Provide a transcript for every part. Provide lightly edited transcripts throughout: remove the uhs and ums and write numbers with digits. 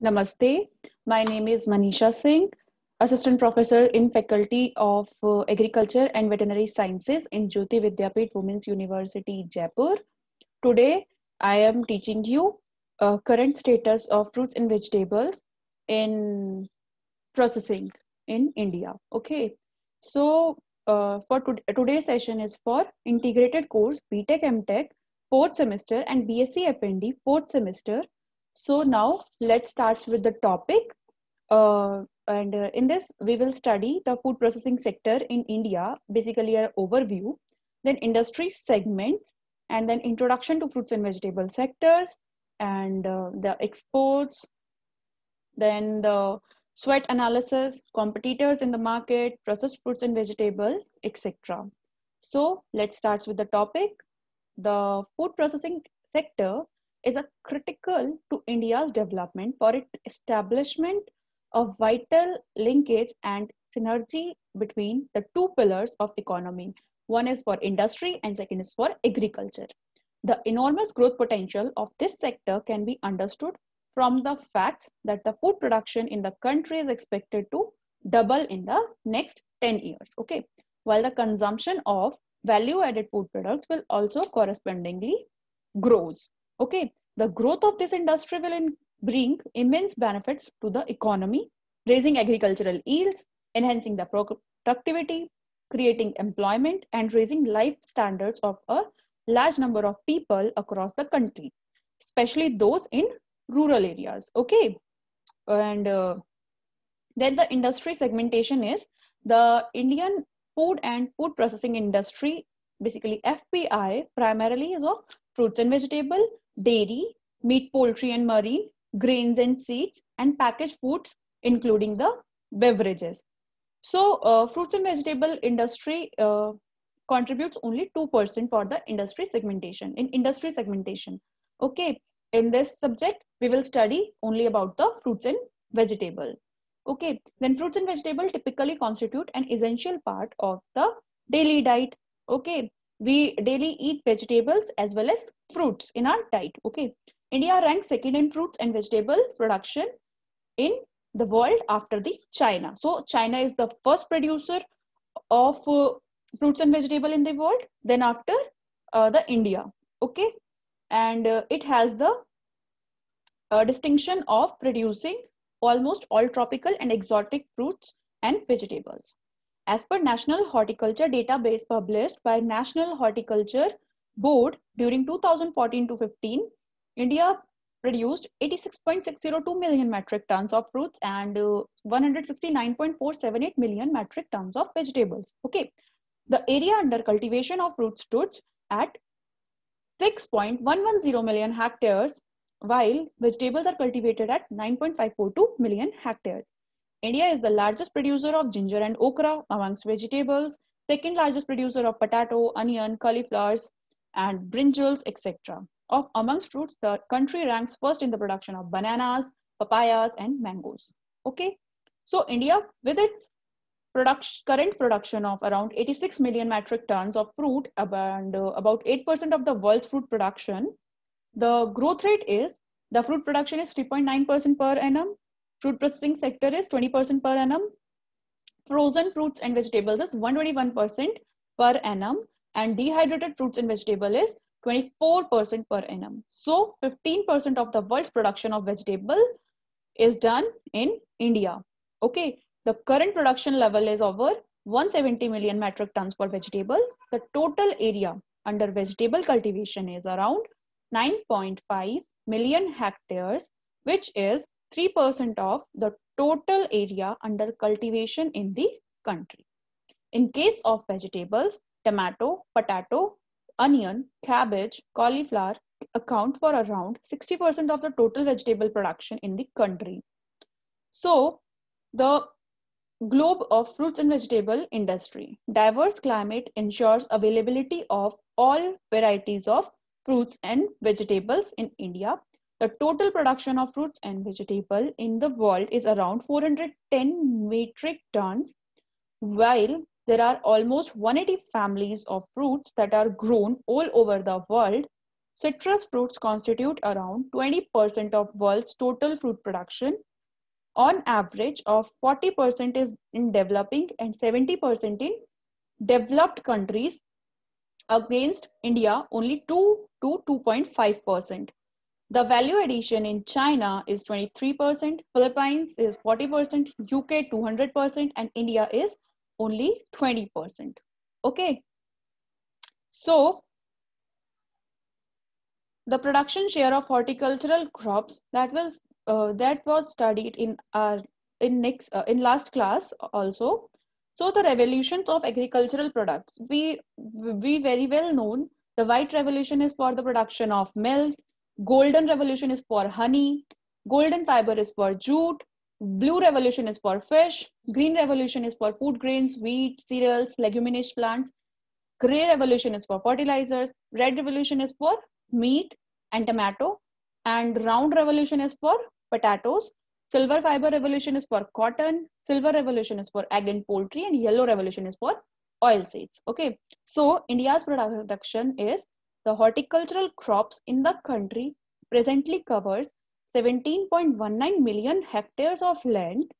Namaste. My name is Manisha Singh, Assistant Professor in Faculty of Agriculture and Veterinary Sciences in Jyoti Vidyapeeth Women's University, Jaipur. Today, I am teaching you current status of fruits and vegetables in processing in India. Okay, so for today's session is for integrated course BTech MTech fourth semester and BSc FND fourth semester. So now let's start with the topic. And in this, we will study the food processing sector in India, basically an overview, then industry segments, and then introduction to fruits and vegetable sectors, and the exports, then the sweat analysis, competitors in the market, processed fruits and vegetable, etc. So let's start with the topic. The food processing sector is a critical to India's development for its establishment of vital linkage and synergy between the two pillars of economy. One is for industry and second is for agriculture. The enormous growth potential of this sector can be understood from the facts that the food production in the country is expected to double in the next 10 years. Okay, while the consumption of value added food products will also correspondingly grows. Okay, the growth of this industry will bring immense benefits to the economy, raising agricultural yields, enhancing the productivity, creating employment, and raising life standards of a large number of people across the country, especially those in rural areas. Okay, and then the industry segmentation is the Indian food and food processing industry, basically FPI, primarily is of fruits and vegetable, dairy, meat, poultry and marine, grains and seeds, and packaged foods, including the beverages. So fruits and vegetable industry contributes only 2% for the industry segmentation. In industry segmentation, okay, in this subject, we will study only about the fruits and vegetable. Okay, then fruits and vegetable typically constitute an essential part of the daily diet. Okay, we daily eat vegetables as well as fruits in our diet. Okay, India ranks second in fruits and vegetable production in the world after the China. So China is the first producer of fruits and vegetable in the world, then after the India. Okay, and it has the distinction of producing almost all tropical and exotic fruits and vegetables. As per National Horticulture database published by National Horticulture Board during 2014 to 15, India produced 86.602 million metric tons of fruits and 169.478 million metric tons of vegetables. Okay, the area under cultivation of fruits stood at 6.110 million hectares, while vegetables are cultivated at 9.542 million hectares. India is the largest producer of ginger and okra amongst vegetables, second largest producer of potato, onion, cauliflowers, and brinjals, etc. Of amongst fruits, the country ranks first in the production of bananas, papayas, and mangoes. Okay, so India, with its current production of around 86 million metric tons of fruit, and about 8% of the world's fruit production, the growth rate is the fruit production is 3.9% per annum, fruit processing sector is 20% per annum, frozen fruits and vegetables is 121% per annum, and dehydrated fruits and vegetable is 24% per annum. So 15% of the world's production of vegetable is done in India. Okay, the current production level is over 170 million metric tons for vegetable. The total area under vegetable cultivation is around 9.5 million hectares, which is 3% of the total area under cultivation in the country. In case of vegetables, tomato, potato, onion, cabbage, cauliflower account for around 60% of the total vegetable production in the country. So, the globe of fruits and vegetable industry. Diverse climate ensures availability of all varieties of fruits and vegetables in India. The total production of fruits and vegetable in the world is around 410 metric tons, while there are almost 180 families of fruits that are grown all over the world. Citrus fruits constitute around 20% of world's total fruit production. On average of 40% is in developing and 70% in developed countries, against India only 2 to 2.5%. The value addition in China is 23%, Philippines is 40%, UK 200%, and India is only 20%. Okay. So the production share of horticultural crops that was studied in last class also. So the revolutions of agricultural products, we very well known. The white revolution is for the production of milk, golden revolution is for honey, golden fiber is for jute, blue revolution is for fish, green revolution is for food grains, wheat, cereals, leguminous plants, gray revolution is for fertilizers, red revolution is for meat and tomato, and round revolution is for potatoes, silver fiber revolution is for cotton, silver revolution is for egg and poultry, and yellow revolution is for oil seeds. Okay, so India's production is the horticultural crops in the country presently covers 17.19 million hectares of land.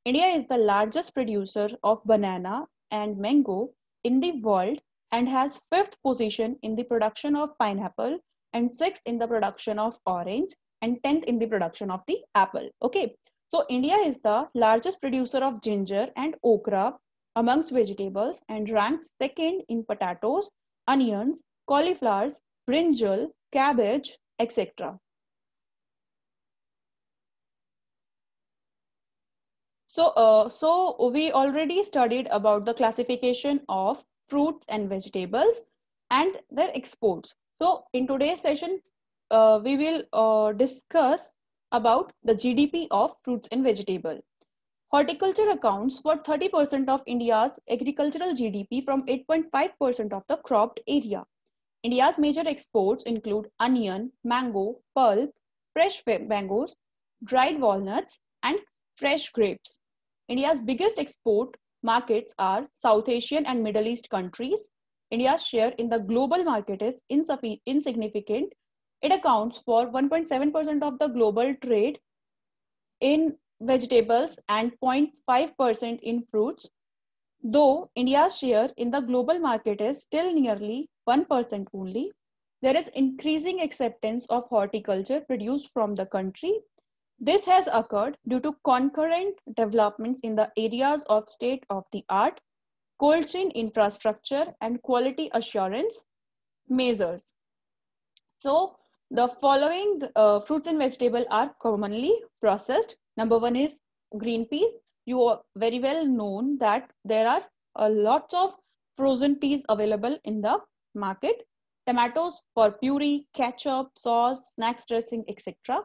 India is the largest producer of banana and mango in the world and has fifth position in the production of pineapple and sixth in the production of orange and 10th in the production of the apple. Okay, so India is the largest producer of ginger and okra amongst vegetables and ranks second in potatoes, onions, cauliflowers, brinjal, cabbage, etc. So we already studied about the classification of fruits and vegetables and their exports. So in today's session, we will discuss about the GDP of fruits and vegetable. Horticulture accounts for 30% of India's agricultural GDP from 8.5% of the cropped area. India's major exports include onion, mango, pulp, fresh mangoes, dried walnuts, and fresh grapes. India's biggest export markets are South Asian and Middle East countries. India's share in the global market is insignificant. It accounts for 1.7% of the global trade in vegetables and 0.5% in fruits. Though India's share in the global market is still nearly 1% only, there is increasing acceptance of horticulture produced from the country. This has occurred due to concurrent developments in the areas of state-of-the-art, cold chain infrastructure, and quality assurance measures. So the following fruits and vegetables are commonly processed. Number one is green peas. You are very well known that there are a lot of frozen peas available in the market. Tomatoes for puree, ketchup, sauce, snacks dressing, etc.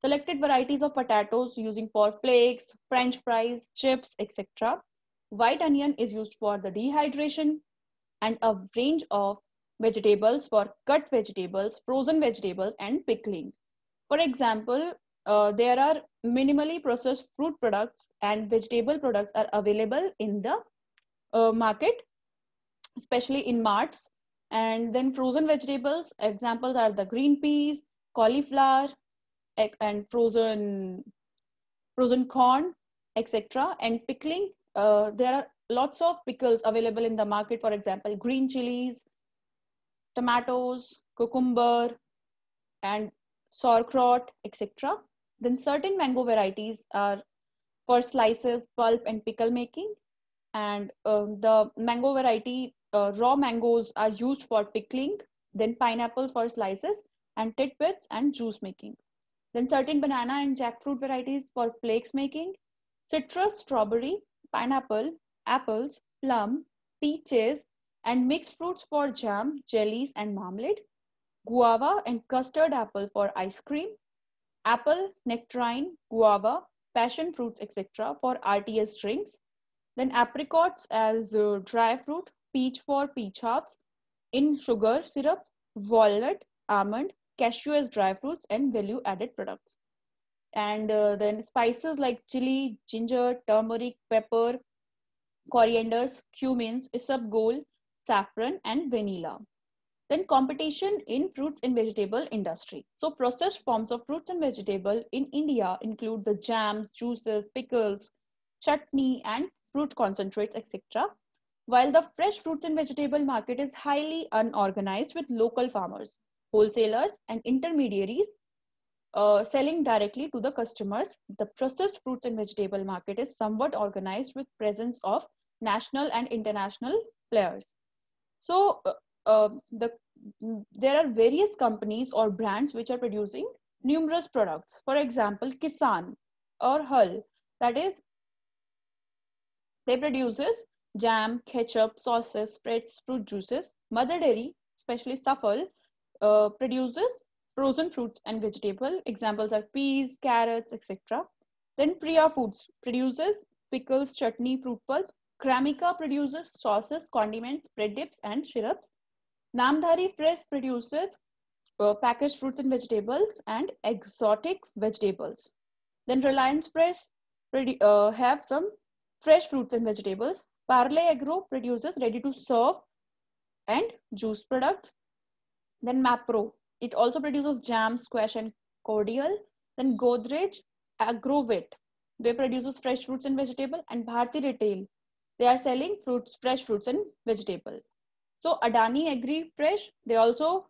Selected varieties of potatoes using for flakes, French fries, chips, etc. White onion is used for the dehydration, and a range of vegetables for cut vegetables, frozen vegetables, and pickling. For example, there are minimally processed fruit products and vegetable products are available in the market, especially in marts. And then frozen vegetables, examples are the green peas, cauliflower, and frozen corn, etc. And pickling, there are lots of pickles available in the market. For example, green chilies, tomatoes, cucumber, and sauerkraut, etc. Then certain mango varieties are for slices, pulp, and pickle making. And the mango variety, raw mangoes are used for pickling. Then pineapples for slices, and tidbits and juice making. Then certain banana and jackfruit varieties for flakes making. Citrus, strawberry, pineapple, apples, plum, peaches, and mixed fruits for jam, jellies, and marmalade. Guava and custard apple for ice cream. Apple, nectarine, guava, passion fruits, etc. for RTS drinks. Then apricots as dry fruit, peach for peach halves, in sugar syrup, walnut, almond, cashew as dry fruits, and value added products. And then spices like chili, ginger, turmeric, pepper, corianders, cumins, isabgol, saffron, and vanilla. Then competition in fruits and vegetable industry. So processed forms of fruits and vegetable in India include the jams, juices, pickles, chutney, and fruit concentrates, etc. While the fresh fruits and vegetable market is highly unorganized with local farmers, wholesalers, and intermediaries selling directly to the customers, the processed fruits and vegetable market is somewhat organized with presence of national and international players. So there are various companies or brands which are producing numerous products. For example, Kisan or Hull, that is, they produces jam, ketchup, sauces, spreads, fruit juices. Mother Dairy, especially Safal, produces frozen fruits and vegetable. Examples are peas, carrots, etc. Then Priya Foods produces pickles, chutney, fruit pulp. Kramika produces sauces, condiments, bread dips, and syrups. Namdhari Press produces packaged fruits and vegetables and exotic vegetables. Then Reliance Fresh have some fresh fruits and vegetables. Parle Agro produces ready-to-serve and juice products. Then Mapro, it also produces jam, squash, and cordial. Then Godrej Agrovet, they produces fresh fruits and vegetable. And Bharti Retail, they are selling fruits, fresh fruits and vegetable. So Adani Agri Fresh, they also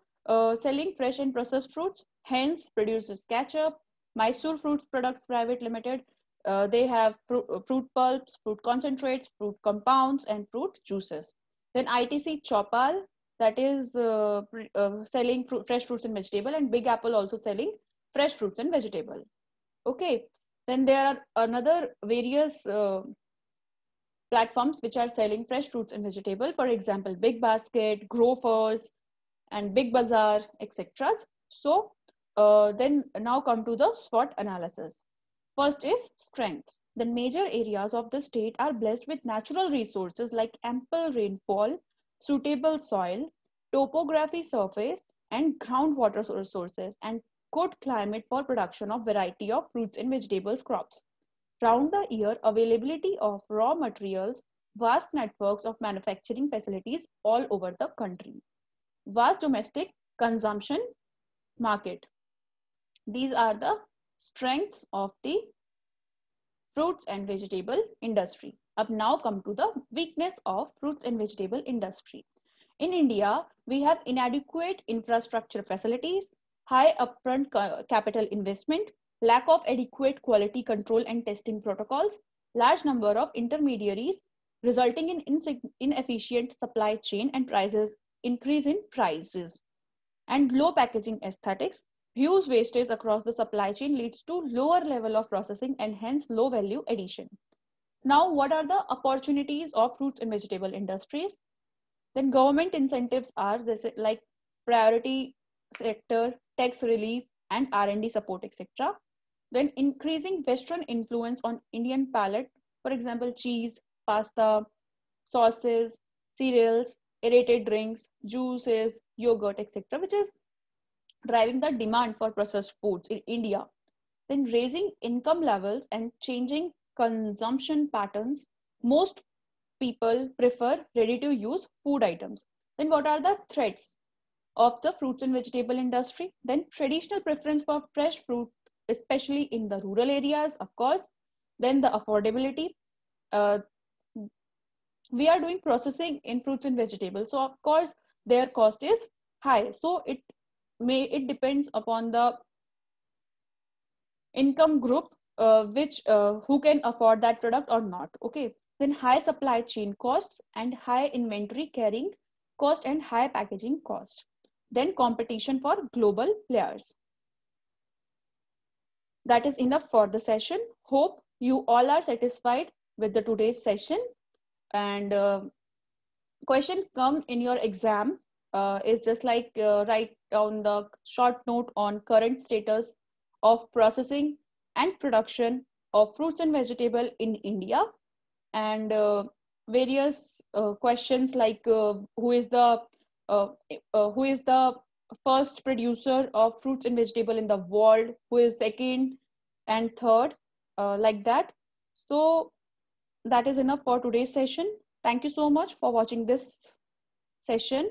selling fresh and processed fruits. Hence produces ketchup. Mysore Fruits Products Private Limited, they have fruit pulps, fruit concentrates, fruit compounds, and fruit juices. Then ITC Chopal, that is selling fresh fruits and vegetable, and Big Apple also selling fresh fruits and vegetable. Okay. Then there are another various platforms which are selling fresh fruits and vegetable. For example, Big Basket, Grofers, and Big Bazaar, etc. So then now come to the SWOT analysis. First is strengths. The major areas of the state are blessed with natural resources like ample rainfall, suitable soil, topography surface, and groundwater resources, and good climate for production of variety of fruits and vegetables crops. Round the year availability of raw materials, vast networks of manufacturing facilities all over the country. Vast domestic consumption market. These are the strengths of the fruits and vegetable industry. Up now come to the weakness of fruits and vegetable industry. In India, we have inadequate infrastructure facilities, high upfront capital investment, lack of adequate quality control and testing protocols, large number of intermediaries, resulting in inefficient supply chain and prices increase in prices, and low packaging aesthetics. Huge wastage across the supply chain leads to lower level of processing and hence low value addition. Now, what are the opportunities of fruits and vegetable industries? Then government incentives are this, like priority sector, tax relief, and R&D support, etc. Then increasing Western influence on Indian palate, for example, cheese, pasta, sauces, cereals, aerated drinks, juices, yogurt, etc., which is driving the demand for processed foods in India. Then raising income levels and changing consumption patterns, most people prefer ready to use food items. Then what are the threats of the fruits and vegetable industry? Then traditional preference for fresh fruit, especially in the rural areas, of course. Then the affordability. Uh, we are doing processing in fruits and vegetables, so of course their cost is high. So it depends upon the income group, which who can afford that product or not. Okay. Then high supply chain costs and high inventory carrying cost and high packaging cost. Then competition for global players. That is enough for the session. Hope you all are satisfied with the today's session. And question come in your exam is just like write down the short note on current status of processing and production of fruits and vegetable in India, and various questions like uh, who is the first producer of fruits and vegetable in the world, who is second and third, like that. So that is enough for today's session. Thank you so much for watching this session.